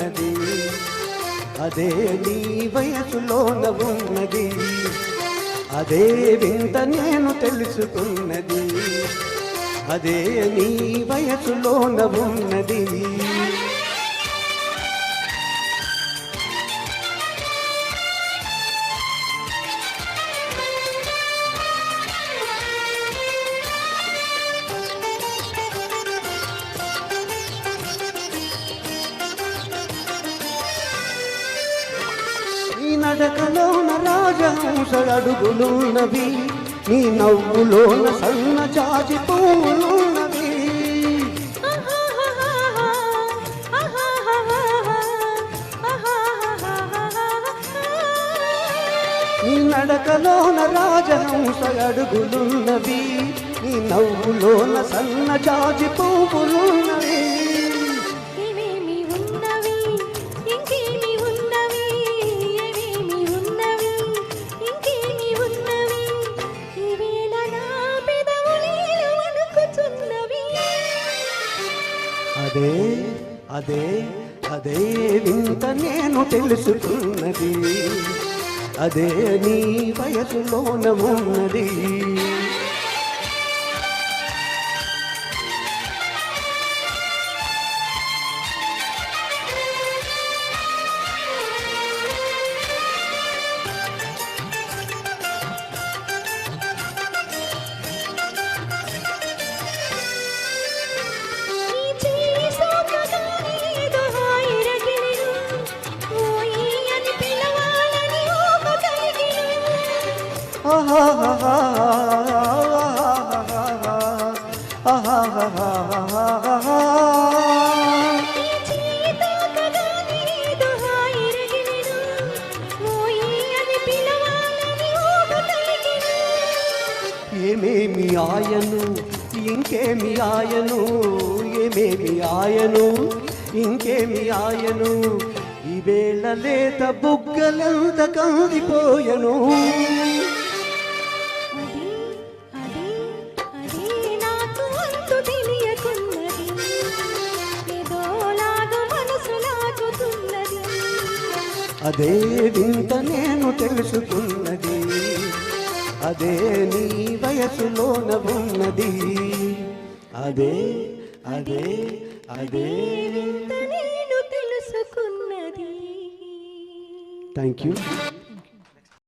ఉన్నది, అదే నీ వయసులోన ఉన్నది, అదే వింత నేను తెలుసుకున్నది, అదే నీ వయసులోన ఉన్నది. నీ నడకలోన రాజహంస అడుగులున్నవి, నీ నవ్వులోన సన్న జాజి పువ్వులున్నవి. నీ నడకలోన రాజహంస అడుగులున్నవి, నీ నవ్వులోన సన్న జాజి పువ్వులున్నవి. అదే అదే అదే వింత నేను తెలుసుకున్నది, అదే నీ వయసులోన ఉన్నది. ఏమేమి ఆయను ఇంకేమి ఆయను, ఏమేమి ఆయను ఇంకేమి ఆయను, ఈవేళ లేత బుగ్గలంత కందిపోయను. అదే వింత నేను తెలుసుకున్నది, అదే నీ వయసులోన ఉన్నది, అదే అదే అదే నేను తెలుసుకున్నది. Thank you.